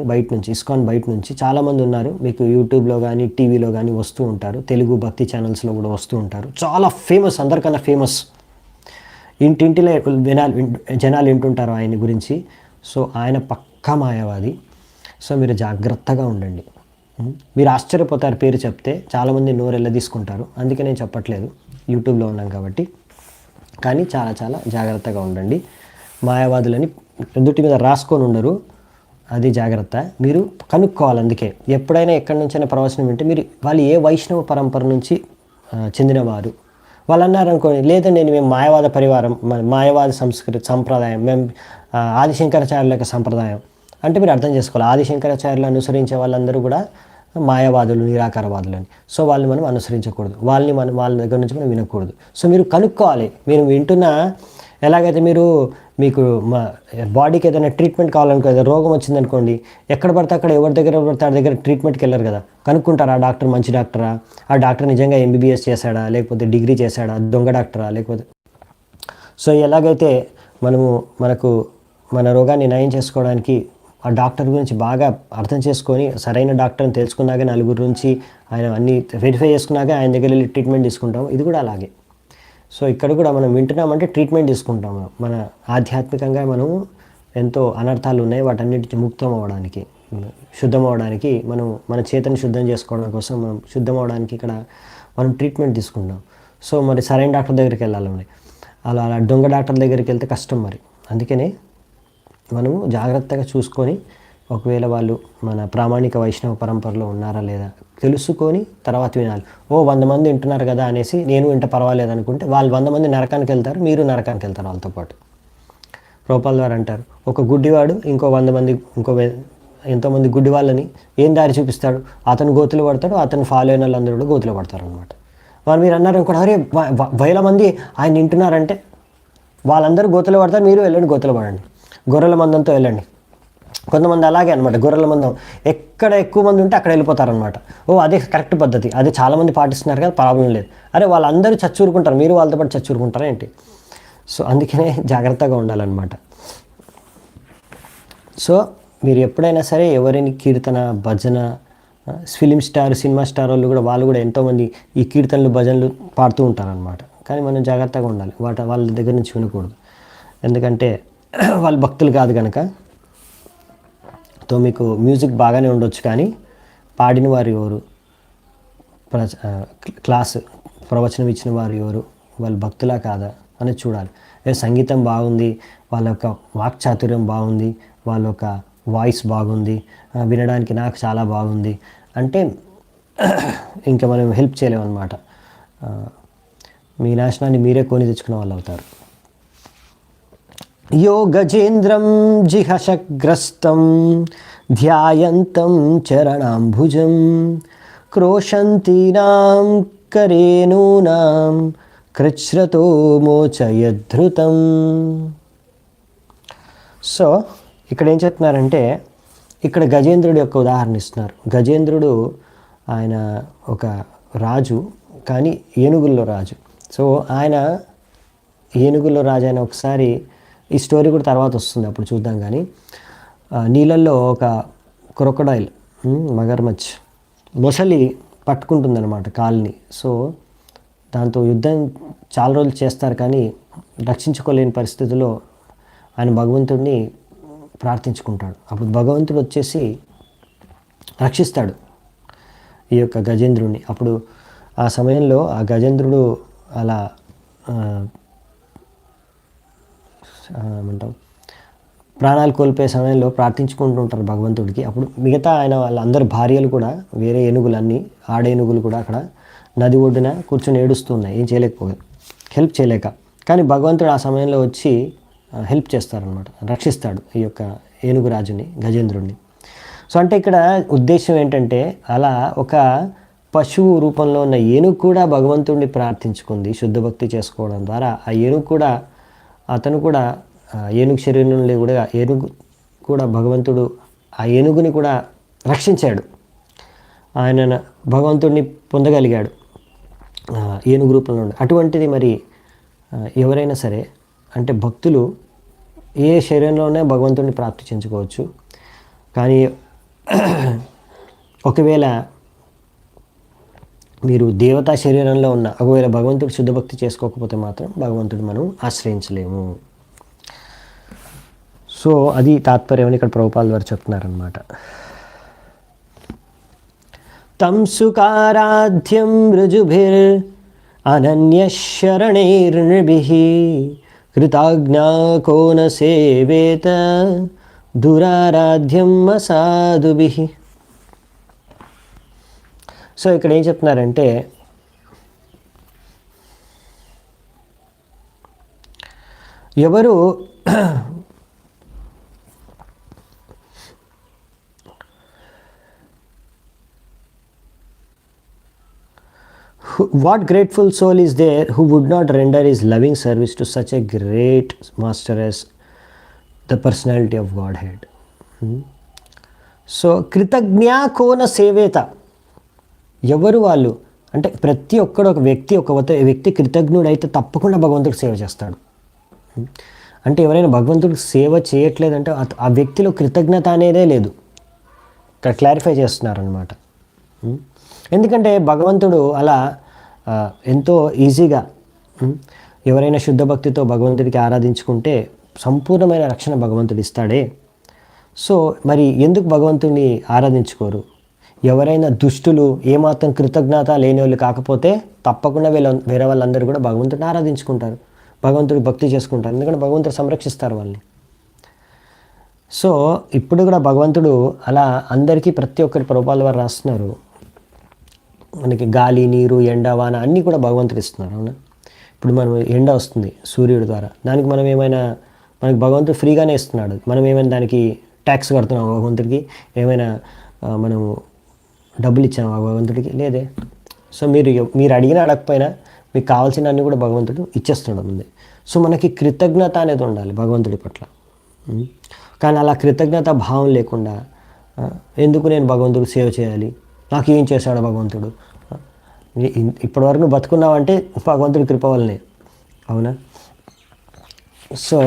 ఇస్కాన్ బయట నుంచి చాలామంది ఉన్నారు. మీకు యూట్యూబ్లో కానీ టీవీలో కానీ వస్తూ ఉంటారు, తెలుగు భక్తి ఛానల్స్లో కూడా వస్తూ ఉంటారు. చాలా ఫేమస్, అందరికన్నా ఫేమస్, ఇంటింటిలో జనాలు వింటుంటారు ఆయన గురించి. సో ఆయన పక్కా మాయావాది. సో మీరు జాగ్రత్తగా ఉండండి. మీరు ఆశ్చర్యపోతారు పేరు చెప్తే, చాలామంది నోరెళ్ళ తీసుకుంటారు. అందుకే నేను చెప్పట్లేదు, యూట్యూబ్లో ఉన్నాం కాబట్టి. కానీ చాలా చాలా జాగ్రత్తగా ఉండండి. మాయావాదులని ఎదుటి మీద రాసుకొని ఉండరు, అది జాగ్రత్త. మీరు కనుక్కోవాలి. అందుకే ఎప్పుడైనా ఎక్కడి నుంచైనా ప్రవచనం వింటే మీరు వాళ్ళు ఏ వైష్ణవ పరంపర నుంచి చెందినవారు వాళ్ళు అన్నారు అనుకోండి, లేదండి మేము మాయవాద పరివారం, మాయవాద సంస్కృతి సంప్రదాయం, మేము ఆదిశంకరాచార్యుల యొక్క సంప్రదాయం అంటే మీరు అర్థం చేసుకోవాలి. ఆదిశంకరాచార్యులు అనుసరించే వాళ్ళందరూ కూడా మాయావాదులు, నిరాకారవాదులు అని. సో వాళ్ళని మనం అనుసరించకూడదు, వాళ్ళ దగ్గర నుంచి మనం వినకూడదు. సో మీరు కనుక్కోవాలి. మీరు వింటున్న ఎలాగైతే మీకు బాడీకి ఏదైనా ట్రీట్మెంట్ కావాలనుకో, ఏదైనా రోగం వచ్చిందనుకోండి, ఎక్కడ పడితే అక్కడ ఎవరి దగ్గర పడితే ఆ దగ్గర ట్రీట్మెంట్కి వెళ్ళరు కదా, కనుక్కుంటారు ఆ డాక్టర్ మంచి డాక్టరా, ఆ డాక్టర్ నిజంగా ఎంబీబీఎస్ చేశాడా, లేకపోతే డిగ్రీ చేశాడా, దొంగ డాక్టరా, లేకపోతే. సో ఎలాగైతే మనకు మన రోగాన్ని నయం చేసుకోవడానికి ఆ డాక్టర్ గురించి బాగా అర్థం చేసుకొని సరైన డాక్టర్ని తెలుసుకున్నాక, నలుగురు నుంచి ఆయన అన్నీ వెరిఫై చేసుకున్నాక ఆయన దగ్గర వెళ్ళి ట్రీట్మెంట్ తీసుకుంటాం. ఇది కూడా అలాగే. సో ఇక్కడ కూడా మనం వింటున్నామంటే ట్రీట్మెంట్ తీసుకుంటాము. మన ఆధ్యాత్మికంగా మనం ఎంతో అనర్థాలు ఉన్నాయి, వాటన్నిటికి ముక్తం అవ్వడానికి, శుద్ధం అవ్వడానికి, మన చేతని శుద్ధం చేసుకోవడం కోసం మనం శుద్ధం అవ్వడానికి ఇక్కడ మనం ట్రీట్మెంట్ తీసుకుంటాం. సో మరి సరైన డాక్టర్ దగ్గరికి వెళ్ళాలి మరి. అలా దొంగ డాక్టర్ దగ్గరికి వెళ్తే కష్టం మరి. అందుకనే మనము జాగ్రత్తగా చూసుకొని, ఒకవేళ వాళ్ళు మన ప్రామాణిక వైష్ణవ పరంపరలో ఉన్నారా లేదా తెలుసుకొని తర్వాత వినాలి. 100 మంది వింటున్నారు కదా అనేసి నేను వింట పర్వాలేదు అనుకుంటే వాళ్ళు 100 మంది నరకానికి వెళ్తారు, మీరు నరకానికి వెళ్తారు వాళ్ళతో పాటు. ప్రభుపాదుల వారు అంటారు, ఒక గుడ్డివాడు ఇంకో 100 మంది ఎంతోమంది గుడ్డి వాళ్ళని ఏం దారి చూపిస్తాడు, అతను గోతులు పడతాడు, అతను ఫాలో అయిన వాళ్ళందరూ కూడా గోతులు పడతారు అనమాట. వాళ్ళు మీరు అన్నారు అనుకోండి, అరే 1000 మంది ఆయన వింటున్నారంటే వాళ్ళందరూ గోతులు పడతారు, మీరు వెళ్ళండి గోతులు పడండి, గొర్రెల మందంతో వెళ్ళండి. కొంతమంది అలాగే అనమాట, గొర్రెల మందం ఎక్కడ ఎక్కువ మంది ఉంటే అక్కడ వెళ్ళిపోతారనమాట. అదే కరెక్ట్ పద్ధతి, అదే చాలామంది పాటిస్తున్నారు కదా, ప్రాబ్లం లేదు. అరే వాళ్ళందరూ చచ్చూరుకుంటారు, మీరు వాళ్ళతో పాటు చచ్చూరుకుంటారా ఏంటి? సో అందుకనే జాగ్రత్తగా ఉండాలన్నమాట. సో మీరు ఎప్పుడైనా సరే ఎవరిని కీర్తన, భజన, ఫిలిం స్టార్, సినిమా స్టార్ వాళ్ళు కూడా ఎంతోమంది ఈ కీర్తనలు, భజనలు పాడుతూ ఉంటారనమాట. కానీ మనం జాగ్రత్తగా ఉండాలి, వాళ్ళ దగ్గర నుంచి వినకూడదు. ఎందుకంటే వాళ్ళు భక్తులు కాదు కనుక. మీకు మ్యూజిక్ బాగానే ఉండొచ్చు, కానీ పాడిన వారు ఎవరు, క్లాస్ ప్రవచనం ఇచ్చిన వారు ఎవరు, వాళ్ళు భక్తులా కాదా అనేది చూడాలి. సంగీతం బాగుంది, వాళ్ళ యొక్క వాక్చాతుర్యం బాగుంది, వాళ్ళ యొక్క వాయిస్ బాగుంది, వినడానికి నాకు చాలా బాగుంది అంటే ఇంకా మనం హెల్ప్ చేయలేమన్నమాట. మీ నాశనాన్ని మీరే కొని తెచ్చుకున్న వాళ్ళు అవుతారు. యో గజేంద్రం జిహశగ్రస్తం ధ్యాయంతం చరణాంబుజం క్రోశంతీనాం కరేణూనాం కృచ్ఛ్రతో మోచయద్ధృతం. సో ఇక్కడ ఏం చెప్తున్నారంటే, ఇక్కడ గజేంద్రుడి యొక్క ఉదాహరణ ఇస్తున్నారు. గజేంద్రుడు ఆయన ఒక రాజు, కానీ ఏనుగుల్లో రాజు. సో ఆయన ఏనుగుల్లో రాజు అయిన ఒకసారి, ఈ స్టోరీ కూడా తర్వాత వస్తుంది అప్పుడు చూద్దాం, కానీ నీళ్ళల్లో ఒక క్రొకడైల్, మగర్మచ్, మొసలి పట్టుకుంటుందన్నమాట కాల్ని. సో దాంతో యుద్ధం చాలా రోజులు చేస్తారు, కానీ రక్షించుకోలేని పరిస్థితిలో ఆయన భగవంతుడిని ప్రార్థించుకుంటాడు. అప్పుడు భగవంతుడు వచ్చేసి రక్షిస్తాడు ఈ యొక్క గజేంద్రుడిని. అప్పుడు ఆ సమయంలో ఆ గజేంద్రుడు అలా ఏమంటాం, ప్రాణాలు కోల్పోయే సమయంలో ప్రార్థించుకుంటూ ఉంటారు భగవంతుడికి. అప్పుడు మిగతా ఆయన వాళ్ళందరూ భార్యలు కూడా, వేరే ఏనుగులన్నీ, ఆడేనుగులు కూడా అక్కడ నది ఒడ్డున కూర్చొని ఏడుస్తున్నాయి, ఏం చేయలేకపోయారు, హెల్ప్ చేయలేక. కానీ భగవంతుడు ఆ సమయంలో వచ్చి హెల్ప్ చేస్తారనమాట, రక్షిస్తాడు ఈ యొక్క ఏనుగు రాజుని, గజేంద్రుడిని. సో అంటే ఇక్కడ ఉద్దేశం ఏంటంటే, అలా ఒక పశువు రూపంలో ఉన్న ఏనుగు కూడా భగవంతుడిని ప్రార్థించుకుంది శుద్ధ భక్తి చేసుకోవడం ద్వారా. ఆ ఏనుగు కూడా, అతను కూడా ఏనుగు శరీరంలో కూడా ఏనుగు కూడా భగవంతుడు ఆ ఏనుగుని కూడా రక్షించాడు. ఆయన భగవంతుడిని పొందగలిగాడు ఏనుగు రూపంలో ఉండి. అటువంటిది మరి ఎవరైనా సరే, అంటే భక్తులు ఏ శరీరంలోనే భగవంతుడిని ప్రార్థించుకోవచ్చు. కానీ ఒకవేళ మీరు దేవతా శరీరంలో ఉన్న, ఒకవేళ భగవంతుడు శుద్ధభక్తి చేసుకోకపోతే మాత్రం భగవంతుడు మనం ఆశ్రయించలేము. సో అది తాత్పర్యం అని ఇక్కడ ప్రభుపాదుల వారు చెప్తున్నారనమాట. తం సుకారాధ్యం రుజుభిర్ అనన్యశరణైర్నృభిః కృతజ్ఞా కో న సేవేత దురారాధ్యం అసాధుభిః. సో ఇక్కడ ఏం చెప్తున్నారంటే ఎవరు what grateful soul is there who would not render his loving service to such a great master as the personality of Godhead. So కృతజ్ఞా కోన సేవేత, ఎవరు వాళ్ళు అంటే ప్రతి ఒక్కడు ఒక వ్యక్తి కృతజ్ఞుడైతే తప్పకుండా భగవంతుడికి సేవ చేస్తాడు. అంటే ఎవరైనా భగవంతుడికి సేవ చేయట్లేదంటే ఆ వ్యక్తిలో కృతజ్ఞత అనేదే లేదు. ఇక్కడ క్లారిఫై చేస్తున్నారనమాట. ఎందుకంటే భగవంతుడు అలా ఎంతో ఈజీగా ఎవరైనా శుద్ధ భక్తితో భగవంతుడికి ఆరాధించుకుంటే సంపూర్ణమైన రక్షణ భగవంతుడు ఇస్తాడే. సో మరి ఎందుకు భగవంతుడిని ఆరాధించుకోరు? ఎవరైనా దుష్టులు ఏమాత్రం కృతజ్ఞత లేని వాళ్ళు కాకపోతే తప్పకుండా వేరే వాళ్ళందరూ కూడా భగవంతుడిని ఆరాధించుకుంటారు, భగవంతుడికి భక్తి చేసుకుంటారు, ఎందుకంటే భగవంతుడు సంరక్షిస్తారు వాళ్ళని. సో ఇప్పుడు కూడా భగవంతుడు అలా అందరికీ ప్రతి ఒక్కరి ప్రభుపాల వారు రాస్తున్నారు. మనకి గాలి, నీరు, ఎండ, వాన అన్నీ కూడా భగవంతుడు ఇస్తున్నారు. అవునా? ఇప్పుడు మనం ఎండ వస్తుంది సూర్యుడి ద్వారా, దానికి మనకి భగవంతుడు ఫ్రీగానే ఇస్తున్నాడు. మనం ఏమైనా దానికి ట్యాక్స్ కడుతున్నాం భగవంతుడికి? ఏమైనా మనము డబ్బులు ఇచ్చాము భగవంతుడికి? లేదే. సో మీరు అడిగినా అడగకపోయినా మీకు కావాల్సిన అన్నీ కూడా భగవంతుడు ఇచ్చేస్తున్నాడు ముందే. సో మనకి కృతజ్ఞత అనేది ఉండాలి భగవంతుడి పట్ల. కానీ అలా కృతజ్ఞత భావం లేకుండా ఎందుకు నేను భగవంతుడికి సేవ చేయాలి, నాకు ఏం చేశాడు భగవంతుడు, ఇప్పటివరకు నువ్వు బతుకున్నావంటే భగవంతుడి కృప వల్లనే. అవునా? సో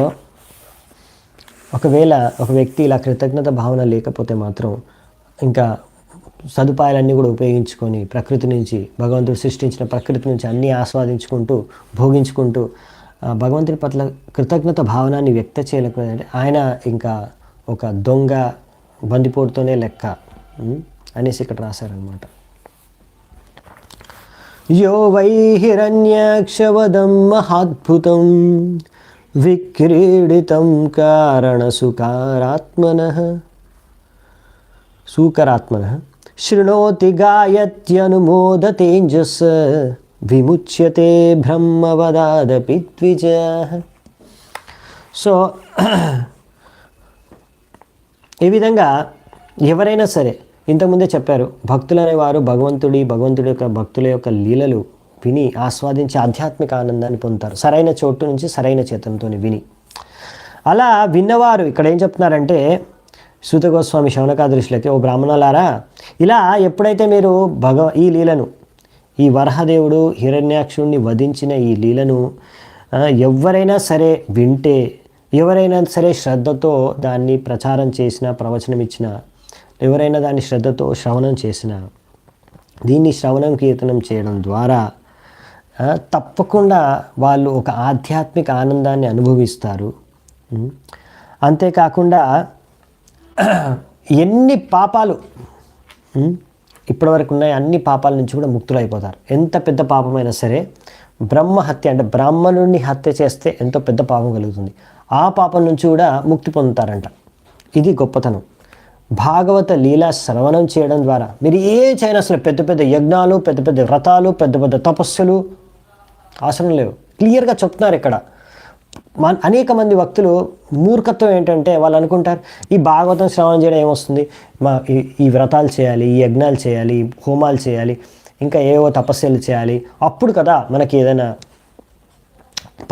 ఒకవేళ ఒక వ్యక్తి ఇలా కృతజ్ఞత భావన లేకపోతే మాత్రం ఇంకా సదుపాయాలన్నీ కూడా ఉపయోగించుకొని ప్రకృతి నుంచి, భగవంతుడు సృష్టించిన ప్రకృతి నుంచి అన్నీ ఆస్వాదించుకుంటూ భోగించుకుంటూ భగవంతుడి పట్ల కృతజ్ఞత భావనాన్ని వ్యక్త చేయలేకపోతే ఆయన ఇంకా ఒక దొంగ బందిపోటుతోనే లెక్క అనేసి ఇక్కడ రాశారనమాట. యో వై హిరణ్యాక్షవదం మహాద్భుతం విక్రీడితం కారణసుకారాత్మనః శృణోతి గాయత్యనుమోదతేజస్ విముచ్యతే బ్రహ్మవదాదపి ద్విజః. సో ఈ విధంగా ఎవరైనా సరే, ఇంతకుముందే చెప్పారు, భక్తులు అనేవారు భగవంతుడి యొక్క భక్తుల యొక్క లీలలు విని ఆస్వాదించి ఆధ్యాత్మిక ఆనందాన్ని పొందుతారు, సరైన చోటు నుంచి సరైన చేతంతో విని. అలా విన్నవారు ఇక్కడ ఏం చెప్తున్నారంటే సూత గోస్వామి శౌనకాదృష్టిలోకి, ఓ బ్రాహ్మణులారా, ఇలా ఎప్పుడైతే మీరు ఈ లీలను, ఈ వరహదేవుడు హిరణ్యాక్షుడిని వధించిన ఈ లీలను ఎవరైనా సరే వింటే, ఎవరైనా సరే శ్రద్ధతో దాన్ని ప్రచారం చేసిన, ప్రవచనం ఇచ్చిన, ఎవరైనా దాన్ని శ్రద్ధతో శ్రవణం చేసిన, దీన్ని శ్రవణం కీర్తనం చేయడం ద్వారా తప్పకుండా వాళ్ళు ఒక ఆధ్యాత్మిక ఆనందాన్ని అనుభవిస్తారు. అంతేకాకుండా ఎన్ని పాపాలు ఇప్పటివరకు ఉన్నాయి అన్ని పాపాల నుంచి కూడా ముక్తులు అయిపోతారు. ఎంత పెద్ద పాపమైనా సరే, బ్రహ్మహత్య అంటే బ్రాహ్మణుడిని హత్య చేస్తే ఎంతో పెద్ద పాపం కలుగుతుంది, ఆ పాపం నుంచి కూడా ముక్తి పొందుతారంట. ఇది గొప్పతనం. భాగవత లీలా శ్రవణం చేయడం ద్వారా మీరు చేయనా అసలు పెద్ద పెద్ద యజ్ఞాలు, పెద్ద పెద్ద వ్రతాలు, పెద్ద పెద్ద తపస్సులు అవసరం లేవు. క్లియర్గా చెప్తున్నారు ఇక్కడ. అనేక మంది భక్తులు మూర్ఖత్వం ఏంటంటే వాళ్ళు అనుకుంటారు ఈ భాగవతం శ్రవణం చేయడం ఏమొస్తుంది, ఈ వ్రతాలు చేయాలి, ఈ యజ్ఞాలు చేయాలి, ఈ హోమాలు చేయాలి, ఇంకా ఏవో తపస్సులు చేయాలి, అప్పుడు కదా మనకి ఏదైనా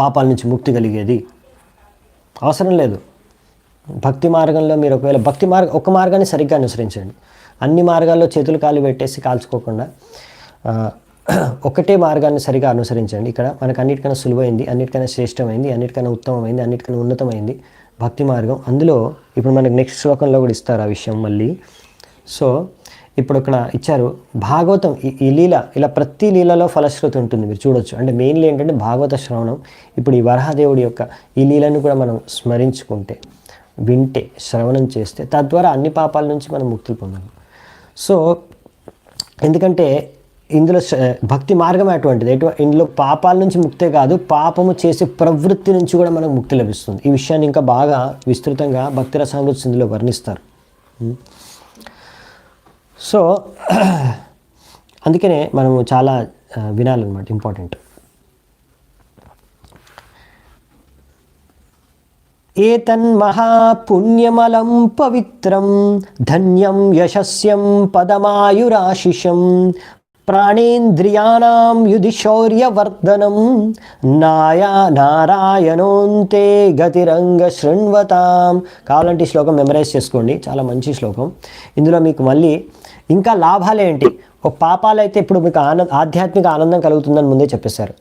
పాపాల నుంచి ముక్తి కలిగేది. అవసరం లేదు. భక్తి మార్గంలో మీరు ఒకవేళ ఒక మార్గాన్ని సరిగ్గా అనుసరించండి. అన్ని మార్గాల్లో చేతులు కాలు పెట్టేసి కాల్చుకోకుండా ఒకటే మార్గాన్ని సరిగా అనుసరించండి. ఇక్కడ మనకు అన్నిటికన్నా సులువైంది, అన్నిటికన్నా శ్రేష్టమైంది, అన్నిటికన్నా ఉత్తమమైంది, అన్నిటికన్నా ఉన్నతమైంది భక్తి మార్గం. అందులో ఇప్పుడు మనకు నెక్స్ట్ శ్లోకంలో కూడా ఇస్తారు ఆ విషయం మళ్ళీ. సో ఇప్పుడు ఇక్కడ ఇచ్చారు భాగవతం ఈ లీల, ఇలా ప్రతి లీలలో ఫలశ్రుతి ఉంటుంది, మీరు చూడొచ్చు. అంటే మెయిన్లీ ఏంటంటే భాగవత శ్రవణం. ఇప్పుడు ఈ వరహదేవుడి యొక్క ఈ లీలను కూడా మనం స్మరించుకుంటే, వింటే, శ్రవణం చేస్తే తద్వారా అన్ని పాపాల నుంచి మనం ముక్తులు పొందాలి. సో ఎందుకంటే ఇందులో భక్తి మార్గం అటువంటిది. ఇందులో పాపాల నుంచి ముక్తే కాదు, పాపము చేసే ప్రవృత్తి నుంచి కూడా మనకు ముక్తి లభిస్తుంది. ఈ విషయాన్ని ఇంకా బాగా విస్తృతంగా భక్తి రసామృత సింధులో వర్ణిస్తారు. సో అందుకనే మనము చాలా వినాలన్నమాట, ఇంపార్టెంట్. ఏతన్మహాపుణ్యమలం పవిత్రం ధన్యం యశస్యం పదమాయురాశిషం ప్రాణేంద్రియాణం యుధి శౌర్యవర్ధనం నారాయణోంతే గతిరంగ శృణ్వతాం. కావాలంటే ఈ శ్లోకం మెమరైజ్ చేసుకోండి, చాలా మంచి శ్లోకం. ఇందులో మీకు మళ్ళీ ఇంకా లాభాలేంటి, ఒక పాపాలైతే ఇప్పుడు మీకు ఆధ్యాత్మిక ఆనందం కలుగుతుందని ముందే చెప్పేశారు.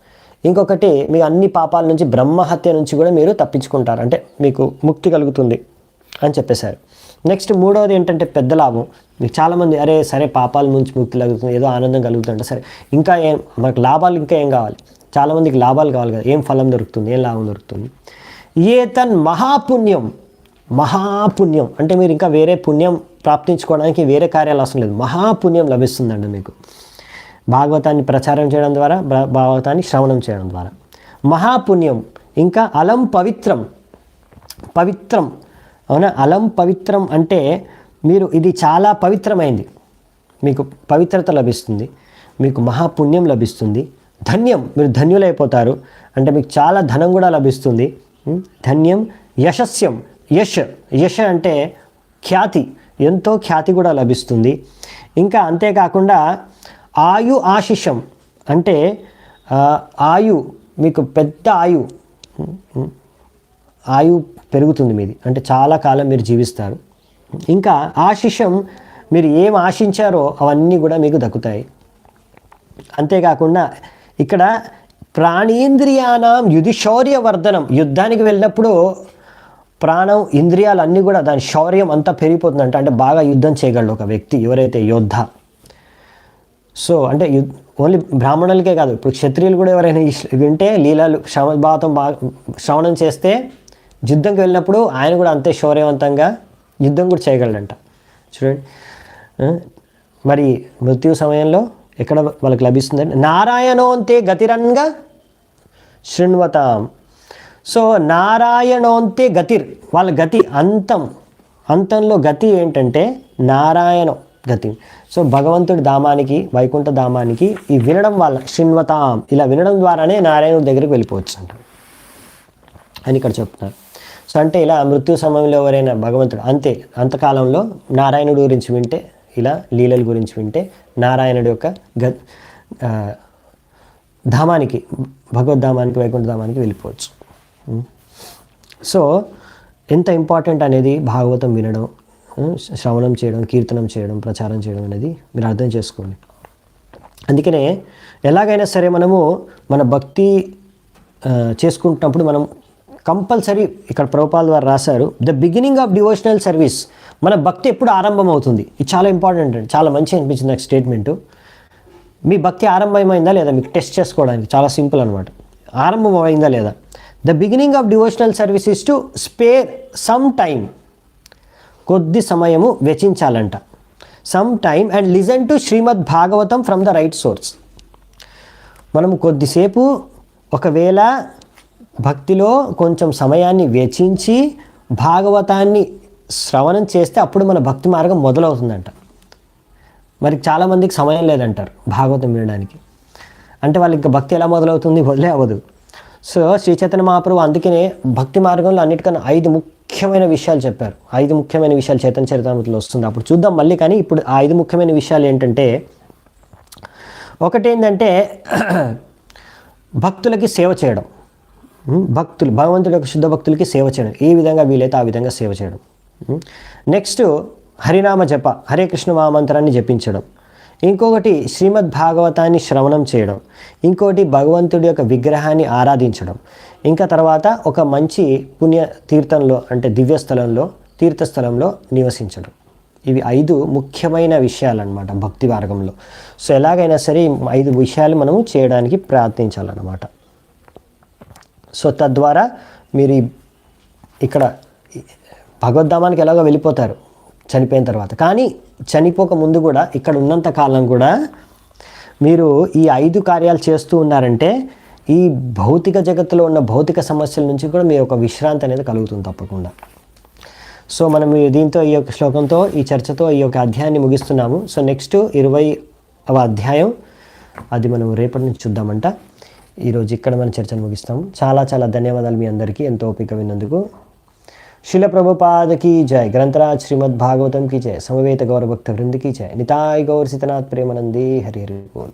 ఇంకొకటి, మీ అన్ని పాపాల నుంచి, బ్రహ్మహత్య నుంచి కూడా మీరు తప్పించుకుంటారు, అంటే మీకు ముక్తి కలుగుతుంది అని చెప్పేశారు. నెక్స్ట్ మూడవది ఏంటంటే పెద్ద లాభం. మీకు చాలామంది అరే సరే పాపాల నుంచి ముక్తి కలుగుతుంది, ఏదో ఆనందం కలుగుతుంటే సరే ఇంకా ఏం మనకు లాభాలు ఇంకా ఏం కావాలి, చాలామందికి లాభాలు కావాలి కదా, ఏం ఫలం దొరుకుతుంది, ఏం లాభం దొరుకుతుంది. ఏతన్ మహాపుణ్యం, మహాపుణ్యం అంటే మీరు ఇంకా వేరే పుణ్యం ప్రాప్తించుకోవడానికి వేరే కార్యాలు అవసరం లేదు, మహాపుణ్యం లభిస్తుందండి మీకు. భాగవతాన్ని ప్రచారం చేయడం ద్వారా, భాగవతాన్ని శ్రవణం చేయడం ద్వారా మహాపుణ్యం. ఇంకా అలం పవిత్రం, పవిత్రం అవునా, అలం పవిత్రం అంటే మీరు ఇది చాలా పవిత్రమైంది, మీకు పవిత్రత లభిస్తుంది, మీకు మహాపుణ్యం లభిస్తుంది. ధన్యం, మీరు ధన్యులైపోతారు, అంటే మీకు చాలా ధనం కూడా లభిస్తుంది. ధన్యం యశస్యం, యశ అంటే ఖ్యాతి, ఎంతో ఖ్యాతి కూడా లభిస్తుంది. ఇంకా అంతేకాకుండా ఆయు ఆశిషం అంటే ఆయు, మీకు పెద్ద ఆయు పెరుగుతుంది మీది, అంటే చాలా కాలం మీరు జీవిస్తారు. ఇంకా ఆశిషం, మీరు ఏం ఆశించారో అవన్నీ కూడా మీకు దక్కుతాయి. అంతేకాకుండా ఇక్కడ ప్రాణేంద్రియానాం యుధి శౌర్యవర్ధనం, యుద్ధానికి వెళ్ళినప్పుడు ప్రాణం, ఇంద్రియాలు అన్నీ కూడా దాని శౌర్యం అంతా పెరిగిపోతుందంట, అంటే బాగా యుద్ధం చేయగలడు ఒక వ్యక్తి ఎవరైతే యోద్ధ. సో అంటే ఓన్లీ బ్రాహ్మణులకే కాదు, ఇప్పుడు క్షత్రియులు కూడా ఎవరైనా వింటే లీలలు భాగవతం శ్రవణం చేస్తే యుద్ధంకి వెళ్ళినప్పుడు ఆయన కూడా అంతే శౌర్యవంతంగా యుద్ధం కూడా చేయగలడంట. చూడండి, మరి మృత్యు సమయంలో ఎక్కడ వాళ్ళకి లభిస్తుందంటే నారాయణోంతే గతిరంగా శృణ్వతాం. సో నారాయణోంతే గతిర్, వాళ్ళ గతి అంతంలో గతి ఏంటంటే నారాయణం గతి. సో భగవంతుడి ధామానికి, వైకుంఠ ధామానికి ఈ వినడం వల్ల శృణ్వతాం, ఇలా వినడం ద్వారానే నారాయణుడి దగ్గరికి వెళ్ళిపోవచ్చు అంట అని ఇక్కడ చెప్తున్నారు. సో అంటే ఇలా మృత్యు సమయంలో ఎవరైనా భగవంతుడు అంతకాలంలో నారాయణుడి గురించి వింటే, ఇలా లీలల గురించి వింటే నారాయణుడి యొక్క ధామానికి, భగవద్ధామానికి, వైకుంఠ ధామానికి వెళ్ళిపోవచ్చు. సో ఎంత ఇంపార్టెంట్ అనేది భాగవతం వినడం, శ్రవణం చేయడం, కీర్తనం చేయడం, ప్రచారం చేయడం అనేది మీరు అర్థం చేసుకోండి. అందుకనే ఎలాగైనా సరే మనము మన భక్తి చేసుకుంటున్నప్పుడు మనం కంపల్సరీ, ఇక్కడ ప్రభుపాల్ వారు రాశారు, the beginning of devotional service, మన భక్తి ఎప్పుడు ఆరంభం అవుతుంది. ఇది చాలా ఇంపార్టెంట్ అండి, చాలా మంచి అనిపించింది నాకు స్టేట్మెంటు. మీ భక్తి ఆరంభమైందా లేదా మీకు టెస్ట్ చేసుకోవడానికి చాలా సింపుల్ అనమాట. ఆరంభం అయిందా లేదా. The beginning of devotional service is to spare some time, కొద్ది సమయము వెచ్చించాలంట, some time, and listen to Shrimad Bhagavatam from the right source. మనము కొద్దిసేపు ఒకవేళ భక్తిలో కొంచెం సమయాన్ని వెచ్చించి భాగవతాన్ని శ్రవణం చేస్తే అప్పుడు మన భక్తి మార్గం మొదలవుతుందంట. మరి చాలామందికి సమయం లేదంటారు భాగవతం వినడానికి, అంటే వాళ్ళకి ఇంకా భక్తి ఎలా మొదలవుతుంది, వదిలే అవ్వదు. సో శ్రీ చైతన్య మహాప్రభు అందుకనే భక్తి మార్గంలో అన్నిటికన్నా 5 ముఖ్యమైన విషయాలు చెప్పారు. 5 ముఖ్యమైన విషయాలు చైతన్య చరితామృతంలో వస్తుంది, అప్పుడు చూద్దాం మళ్ళీ. కానీ ఇప్పుడు ఆ 5 ముఖ్యమైన విషయాలు ఏంటంటే, ఒకటేంటంటే భక్తులకి సేవ చేయడం, భగవంతుడి యొక్క శుద్ధ భక్తులకి సేవ చేయడం, ఏ విధంగా వీలైతే ఆ విధంగా సేవ చేయడం. నెక్స్ట్ హరినామ జప, హరే కృష్ణ మహామంత్రాన్ని జపించడం. ఇంకొకటి శ్రీమద్ భాగవతాన్ని శ్రవణం చేయడం. ఇంకోటి భగవంతుడి యొక్క విగ్రహాన్ని ఆరాధించడం. ఇంకా తర్వాత ఒక మంచి పుణ్య తీర్థంలో, అంటే దివ్యస్థలంలో, తీర్థస్థలంలో నివసించడం. ఇవి 5 ముఖ్యమైన విషయాలన్నమాట భక్తి మార్గంలో. సో ఎలాగైనా సరే 5 విషయాలు మనము చేయడానికి ప్రయత్నించాలన్నమాట. సో తద్వారా మీరు ఇక్కడ భగవద్ధామానికి ఎలాగో వెళ్ళిపోతారు, చనిపోయిన తర్వాత. కానీ చనిపోక ముందు కూడా ఇక్కడ ఉన్నంత కాలం కూడా మీరు ఈ 5 కార్యాలు చేస్తూ ఉన్నారంటే ఈ భౌతిక జగత్తులో ఉన్న భౌతిక సమస్యల నుంచి కూడా మీరు ఒక విశ్రాంతి అనేది కలుగుతుంది తప్పకుండా. సో మనం దీంతో ఈ యొక్క శ్లోకంతో ఈ చర్చతో ఈ యొక్క అధ్యాయాన్ని ముగిస్తున్నాము. సో నెక్స్ట్ 20వ అధ్యాయం అది మనం రేపటి నుంచి చూద్దామంట. ఈరోజు ఇక్కడ మన చర్చను ముగిస్తాము. చాలా చాలా ధన్యవాదాలు మీ అందరికీ ఎంతో ఓపిక విన్నందుకు. శిల ప్రభుపాద की जय, ग्रंथराज श्रीमद् भागवतम की जय, समवेत गौर भक्त वृंद की जय, निताय गौर सीतनाथ प्रेमानंदी हरि हरि बोल.